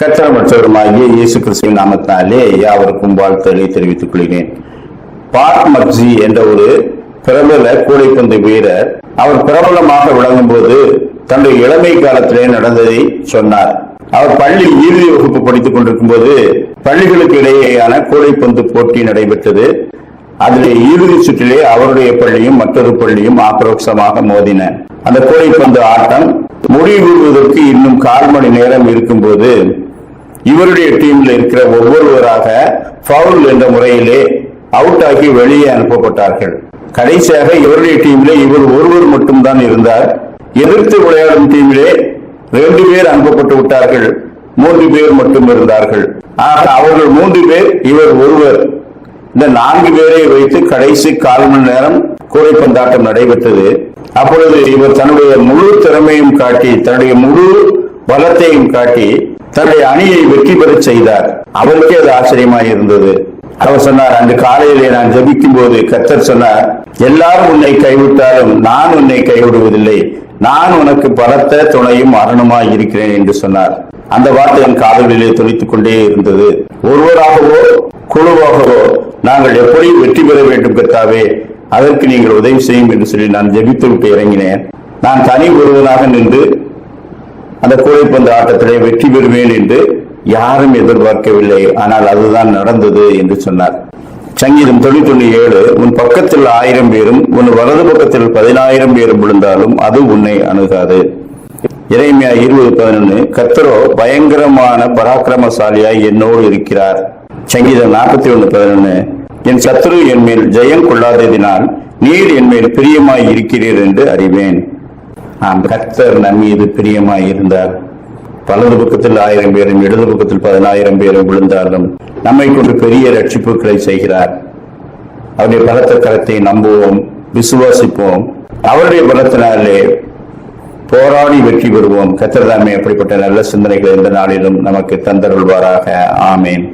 கர்த்தர் மற்றவருமாகிய இயேசு கிறிஸ்துவின் நாமத்தினாலே யாவருக்கும் வாழ்த்துக்களை தெரிவித்துக் கொள்கிறேன். பாட் மக்ஸி என்ற ஒரு பிரபல கூடைப்பந்து வீரர் அவர் பிரபலமாக விளங்கும் போது தன்னுடைய இளமை காலத்திலே நடந்ததை சொன்னார். அவர் பள்ளி இறுதி வகுப்பு படித்துக் கொண்டிருக்கும் போது பள்ளிகளுக்கு இடையேயான கூடைப்பந்து போட்டி நடைபெற்றது. அதிலே இறுதி சுற்றிலே அவருடைய பள்ளியும் மற்றொரு பள்ளியும் ஆக்ரோஷமாக மோதின. அந்த கூடைப்பந்து ஆட்டம் முடிவுறுவதற்கு இன்னும் 1/4 மணி நேரம் இருக்கும் போது இவருடைய டீம்ல இருக்கிற ஒவ்வொருவராக ஃபவுல் என்ற முறையிலே அவுட் ஆகி வெளியே அனுப்பப்பட்டார்கள். கடைசியாக இவருடைய டீமிலே இவர் ஒருவர் மட்டும்தான் இருந்தார். எதிர்த்து விளையாடும் டீமிலே 2 பேர் அனுப்பப்பட்டு விட்டார்கள். 3 பேர் மட்டும் இருந்தார்கள். ஆக அவர்கள் 3 பேர், இவர் ஒருவர். இந்த 4 பேரை வைத்து கடைசி 1/4 மணி நேரம் கூடைப்பந்தாட்டம் நடைபெற்றது. அப்பொழுது இவர் தன்னுடைய முழு திறமையும் காட்டி, தன்னுடைய முழு பலத்தையும் காட்டி தன்னுடைய அணியை வெற்றி பெற செய்தார். அவருக்கே அது ஆச்சரியமாக இருந்தது. அவர் சொன்னார், அன்று காலையிலே நான் ஜெபிக்கும் போது கர்த்தர் சொன்னார், எல்லாரும் உன்னை கைவிட்டாலும் நான் உன்னை கைவிடுவதில்லை, நான் உனக்கு பலத்த துணையும் அரணுமாய் இருக்கிறேன் என்று சொன்னார். அந்த வார்த்தை என் காதுகளிலே துணித்துக் கொண்டே இருந்தது. ஒருவராகவோ குழுவாகவோ நாங்கள் எப்படி வெற்றி பெற வேண்டும் கர்த்தாவே, அதற்கு நீங்கள் உதவி செய்யும் என்று சொல்லி நான் ஜெபித்து விட்டு இறங்கினேன். நான் தனி ஒருவனாக நின்று அந்த கூடைப்பந்து ஆட்டத்திலே வெற்றி பெறுவேன் என்று யாரும் எதிர்பார்க்கவில்லை. ஆனால் அதுதான் நடந்தது என்று சொன்னார். சங்கீதம் 97, உன் பக்கத்தில் 1000 பேரும் உன் வலது பக்கத்தில் 10,000 பேரும் விழுந்தாலும் அது உன்னை அணுகாது. எரேமியா 20:11, கர்த்தரோ பயங்கரமான பராக்கிரமசாலியாய் என்னோடு இருக்கிறார். சங்கீதம் 41:11, என் சத்துரு என் மேல் ஜெயம் கொள்ளாததினால் நீர் என் மேல் பிரியமாய் இருக்கிறீர் என்று அறிவேன். கர்த்தர் நம் மீது பிரியமாய் இருந்தார். வலது பக்கத்தில் 1000 பேரும் இடது பக்கத்தில் 10,000 பேரும் விழுந்தாலும் நம்மை கொண்டு பெரிய ரட்சிப்புகளை செய்கிறார். அவருடைய பலத்த கரத்தை நம்புவோம், விசுவாசிப்போம். அவருடைய பலத்தினாலே போராடி வெற்றி பெறுவோம். கர்த்தர் தாமே அப்படிப்பட்ட நல்ல சிந்தனைகள் எந்த நாளிலும் நமக்கு தந்தருள்வாராக. ஆமேன்.